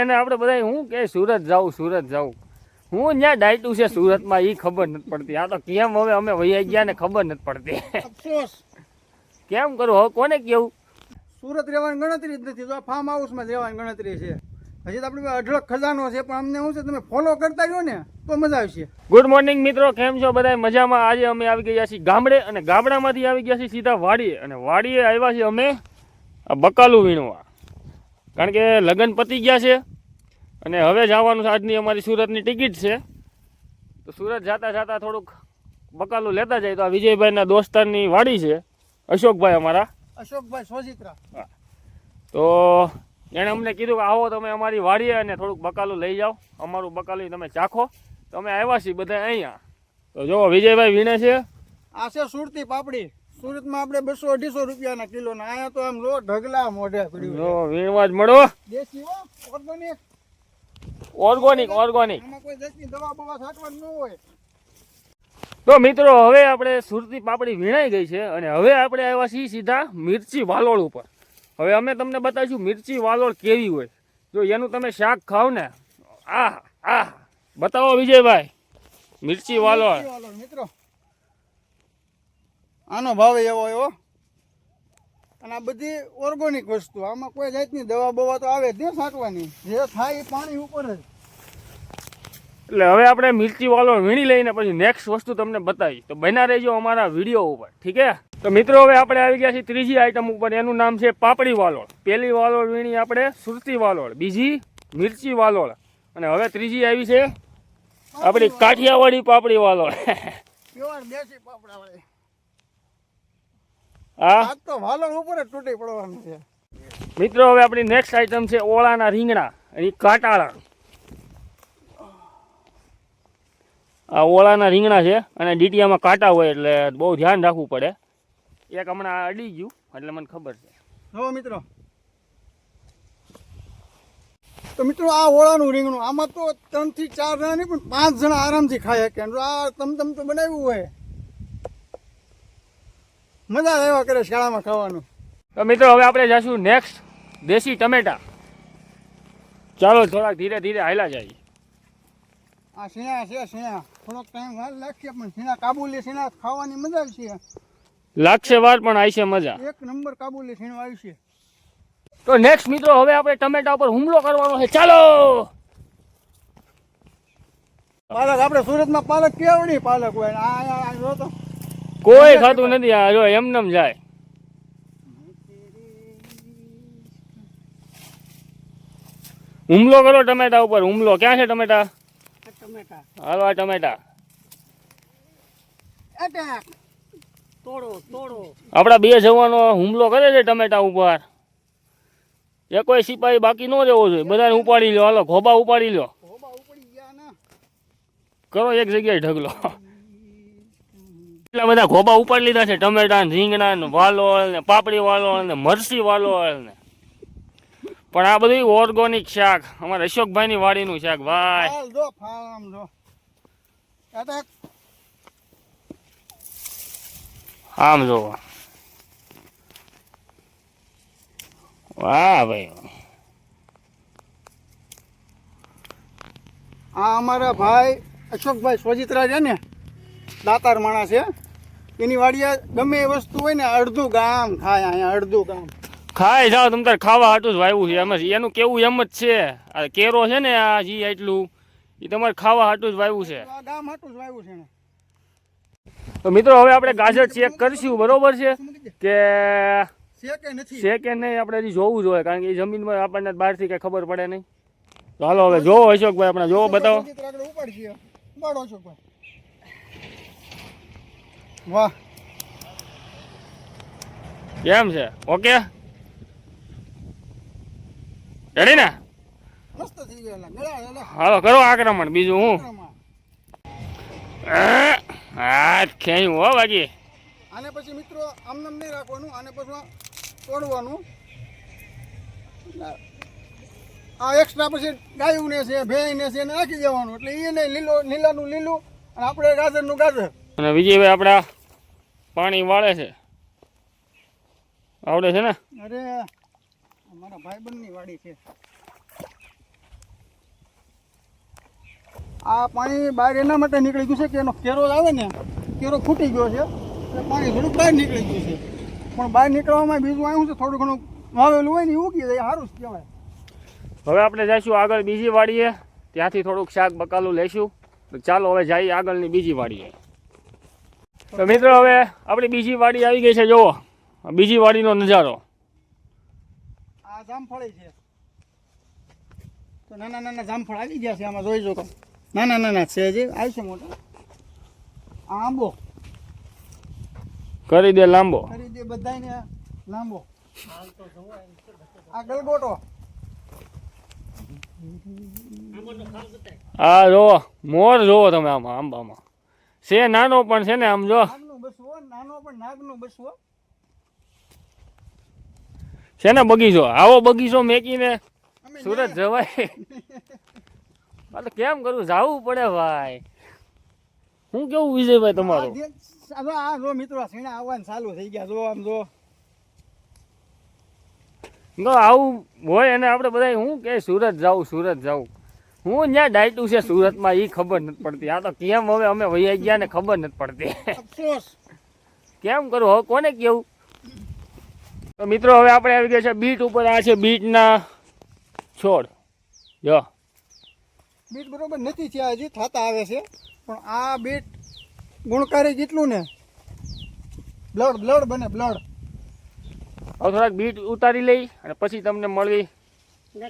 અને આપણે બધા હું કે સુરત જાવું હું ત્યાં ડાયટું છે સુરતમાં એ ખબર નથી પડતી. આ તો કેમ હવે અમે વૈયા ગયા ને ખબર નથી પડતી. અફસોસ કેમ કરું હવે કોને કેવું? સુરત રહેવાની ગણતરી જ નથી. તો ફાર્મ હાઉસમાં રહેવાની ગણતરી છે. હજી તો આપણે અઢળક ખજાનો છે, પણ અમને શું છે તમે ફોલો કરતા ગયો ને તો મજા આવશે. ગુડ મોર્નિંગ મિત્રો, કેમ છો બધા? મજામાં. આજે અમે આવી ગયા છીએ ગામડે અને ગામડામાંથી આવી ગયા છીએ સીધા વાડીએ. અને વાડીએ આવ્યા છીએ અમે બકાલું વીણવા, કારણ કે લગ્ન પતી ગયા છે અને હવે જવાનું છે. આજની અમારી સુરતની ટિકિટ છે, તો સુરત જતા થોડુંક બકાલું લેતા જાય. તો આ વિજયભાઈના દોસ્તારની વાડી છે, અશોકભાઈ અમારા, અશોકભાઈ સોજિત્રા. તો એણે અમને કીધું કે આવો તમે અમારી વાડીએ અને થોડુંક બકાલું લઈ જાઓ, અમારું બકાલું તમે ચાખો. તો અમે આવ્યા છીએ બધા અહીંયા. તો જો વિજયભાઈ વીણે છે. આ છે સુરતી પાપડી. સુરતમાં આપણે 200-250 રૂપિયાના કિલોના. અહીંયા તો આમ લો ઢગલા મોઢે પડ્યું. જો વીણવા જ મળો. દેશી હો, ઓર્ગેનિક. ઓર્ગોનિક. આમાં કોઈ જાતની દવા બવા છાંટવાની ન હોય. તો મિત્રો હવે આપણે સુરતી પાપડી વીણાઈ ગઈ છે અને હવે આપણે આવ્યા છીએ સીધા મિર્ચી વાલોળ ઉપર. હવે અમે તમને બતાવીશું મિર્ચી વાલોળ કેવી હોય. જો એનું તમે શાક ખાવ ને, બતાવો વિજયભાઈ. મિર્ચી વાલોળ મિત્રો, આનો ભાવ એવો એવો. અને આ બધી ઓર્ગેનિક વસ્તુ. આમાં કોઈ જાતની દવા બવા તો આવે જ નહીં છાંટવાની. જે થાય એ પાણી ઉપર જ. એટલે હવે આપણે મિર્ચી વાલોળ વીણી લઈને પછી નેક્સ્ટ વસ્તુ તમને બતાવી. તો બન્યા રહેજો અમારા વિડીયો ઉપર, ઠીક છે? તો મિત્રો હવે આપણે આવી ગયા છીએ ત્રીજી આઈટમ ઉપર. એનું નામ છે પાપડી વાલોળ. પહેલી વાલોળ વીણી આપણે સુરતી વાલોળ, બીજી મિર્ચી વાલોળ, અને હવે ત્રીજી આવી છે આપણી કાઠિયાવાડી પાપડી વાલોળ. પ્યોર દેશી પાપડા વાળી. હા, આજ તો વાલોળ ઉપર જ તૂટી પડવાનું છે. મિત્રો હવે આપણી નેક્સ્ટ આઈટમ છે ઓળાના રીંગણા અને કાટાળા. આ ઓળાના રીંગણા છે અને ડીટીયામાં કાંટા હોય એટલે બહુ ધ્યાન રાખવું પડે. એક હમણાં અડી ગયું એટલે મને ખબર છે. જો મિત્રો, તો મિત્રો આ ઓળાનું રીંગણું, આમાં તો 3 થી 4 જણા નહીં પણ 5 જણા આરામથી ખાય શકે. આ તમ તો બનાવ્યું હોય, મજા આવ્યા કરે શાળામાં ખાવાનું. તો મિત્રો હવે આપણે જઈશું નેક્સ્ટ દેશી ટમેટા. ચાલો થોડાક ધીરે ધીરે હાલ્યા જાય. આ શીણા છે, શીણા થોડોક ટાઈમ વાર લાગશે પણ શીણા કાબુલી શીણા ખાવાની મજા આવશે. લાગશે વાર પણ આવશે મજા. એક નંબર કાબુલી શીણું આવશે. તો નેક્સ્ટ મિત્રો હવે આપણે ટમેટા ઉપર હુમલો કરવાનો છે. ચાલો. પાલક, આપણે સુરતમાં પાલક કેવડી પાલક હોય. આ જો તો કોઈ ખાતું નથી. આ જો એમનેમ જાય. હુમલો કરો ટમેટા ઉપર, હુમલો. ક્યાં છે ટમેટા? ટમેટા. હાલો આ ટમેટા. એટેક. તોડો. આપણા 2 જવાનો હુમલો કરે છે ટમેટા ઉપર. એ કોઈ સિપાહી બાકી ન રહેવો જોઈએ. બધાને ઉપાડી લો. હાલો ખોબા ઉપાડી લો. ખોબા ઉપડી ગયા ને. કરો એક જગ્યાએ ઢગલો. એટલા બધા ખોબા ઉપાડી લીધા છે. ટમેટા ને રીંગણા ને વાલોળ ને પાપડી વાલોળ ને મરસી વાલોળ ને. પણ આ બધું ઓર્ગેનિક શાક, અમારા અશોકભાઈની વાડીનું શાક ભાઈ. હાલ જો ફાર્મ જો. એટેક. આમ જોવો. વાહ ભાઈ. આ અમારા ભાઈ અશોકભાઈ સોજિત્રા છે ને, દાતાર માણસ છે. એની વાડીએ ગમે એ વસ્તુ હોય ને અડધું ગામ ખાય. અહીંયા અડધું ગામ ખાઈ જાઓ. તમે તાર ખાવા હાટું જ વાવ્યું છે. એમ જ એનું કેવું એમ જ છે. આ કેરો છે ને, આ જી એટલું એ તમારે ખાવા હાટું જ વાવ્યું છે. આ ગામ હાટું જ વાવ્યું છે ને. તો મિત્રો હવે આપણે ગાજર ચેક કરીશું, બરોબર છે કે છે કે નથી છે કે નહીં. આપણે હજી જોવું જોઈએ, કારણ કે એ જમીનમાં આપણને બહારથી કઈ ખબર પડે નહીં. તો હાલો હવે જોવો અશોકભાઈ, આપણે જોવો, બતાવો. ઉપાડશે. ઉપાડો અશોકભાઈ. વાહ, કેમ છે? ઓકે, રેડી ને? મસ્ત થઈ ગયેલા. ગળા હાલો કરો આક્રમણ. બીજું હું હાથ ખેંચું હો બાકી. આને પછી મિત્રો આમને નહીં રાખવાનું. આને પછી તોડવાનું. આ એક્સ્ટ્રા પછી ગાયું ને છે, ભેંસ ને છે, એને નાખી દેવાનું. એટલે એને લીલાનું લીલું અને આપણે ગાજરનું ગાજર. અને વિજયભાઈ આપણા પાણી વાળે છે. આવડે છે ને? અરે અમારા ભાઈબંધની વાડી છે. આ પાણી બહાર એના માટે નીકળી ગયું છે કે એનો કેરો આવે ને કેરો ફૂટી ગયો છે એટલે પાણી થોડુંક બહાર નીકળી ગયું છે. પણ બહાર નીકળવામાં બીજું આવ્યું છે થોડું ઘણું વાવેલું હોય ને એ ઉગી જાય સારું જ કહેવાય. હવે આપણે જઈશું આગળ બીજી વાડીએ, ત્યાંથી થોડુંક શાક બકાલું લઈશું. તો ચાલો હવે જઈએ આગળની બીજી વાડીએ. તો મિત્રો હવે આપણી બીજી વાડી આવી ગઈ છે. જુઓ બીજી વાડીનો નજારો. આ જામફળી છે તો નાના નાના જામફળ આવી ગયા છે આમાં જોઈ શકો. નાના નાના છે હજી આવશે મોટા. આ આંબો કરી દે લાંબો. કરી દે બધાને લાંબો. આ ગલગોટો. આ જોવો મોર જોવો તમે આમાં આંબામાં છે નાનો પણ છે ને આમ જો નાગનું બસવો નાનો પણ નાગનું બસવો. છે ને બગીચો. આવો બગીચો મેકીને અમે સુરત જવાય. આ તો કેમ કરું જાવું પડે ભાઈ. હું કેવું વિજયભાઈ તમારું? આ જો મિત્રો સીણા આવવાનું ચાલુ થઈ ગયા. જો આમ જો તો આવું હોય અને આપણે બધા હું કે સુરત જાવું સુરત જાવું. હું ત્યાં ડાયટું છે સુરતમાં એ ખબર નથી પડતી. આ તો કેમ હવે અમે વૈયા ગયા ને ખબર નથી પડતી. અફસોસ. કેમ કરું હવે કોને કેવું? તો મિત્રો હવે આપણે આવી ગયા છે બીટ ઉપર. આ છે બીટના છોડ. જો બીટ બરોબર નથી થયા હજી થતા આવે છે પણ આ બીટ ગુણકારી જેટલું ને બ્લડ બને બ્લડ. હવે થોડાક બીટ ઉતારી લઈ અને પછી તમને મળવી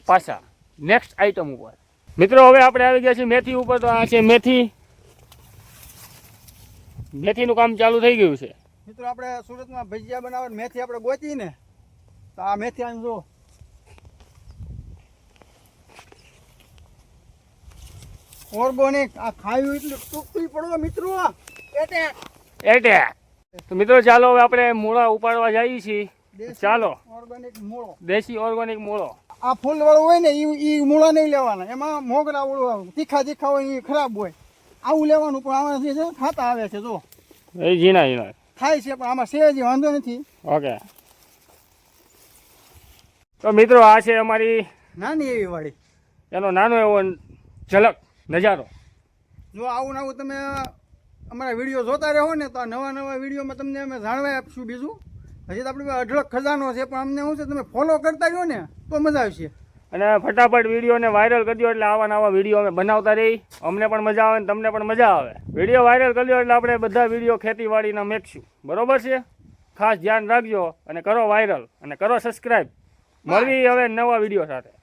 પાછા નેક્સ્ટ આઈટમ ઉપર. મિત્રો હવે આપણે આવી ગયા છીએ મેથી ઉપર. તો આ છે મેથી. મેથીનું કામ ચાલુ થઈ ગયું છે. મિત્રો આપણે સુરતમાં ભજીયા બનાવવા મેથી આપણે ગોતી ને તો આ મેથી આમ જો ઓર્ગોનિક. આ ખાયું એટલે ટૂંકી પડો મિત્રો. એટલે તો મિત્રો ચાલો હવે આપણે મૂળા ઉપાડવા જઈએ છીએ. ચાલો ઓર્ગોનિક મૂળો. દેશી ઓર્ગેનિક મૂળો. આ ફૂલ વાળું હોય ને એ મૂળા નહીં લેવાના. એમાં મોગરા વાળું તીખા હોય એ ખરાબ હોય. આવું લેવાનું પણ આમાં જે છે ખાતા આવે છે. જો એ ઝીણા ઝીણા થાય છે પણ આમાં છે હજી વાંધો નથી. ઓકે. તો મિત્રો આ છે અમારી નાની એવી વાળી. એનો નાનો એવો ઝલક નજારો. જો આવું નવું તમે અમારા વિડીયો જોતા રહો ને તો આ નવા નવા વિડીયોમાં તમને અમે જાણવા આપશું. બીજું હજી તો આપણી પાસે અઢળક ખજાનો છે પણ અમને શું છે તમે ફોલો કરતા રહ્યો ને તો મજા આવશે. અને ફટાફટ વિડીયોને વાયરલ કરી દો એટલે આવા નવા વિડીયો અમે બનાવતા રહી. અમને પણ મજા આવે ને તમને પણ મજા આવે. વિડીયો વાયરલ કરી દો એટલે આપણે બધા વિડીયો ખેતીવાડીના મેકશું. બરોબર છે? ખાસ ધ્યાન રાખજો અને કરો વાયરલ અને કરો સબસ્ક્રાઈબ. મળવી હવે નવા વિડીયો સાથે.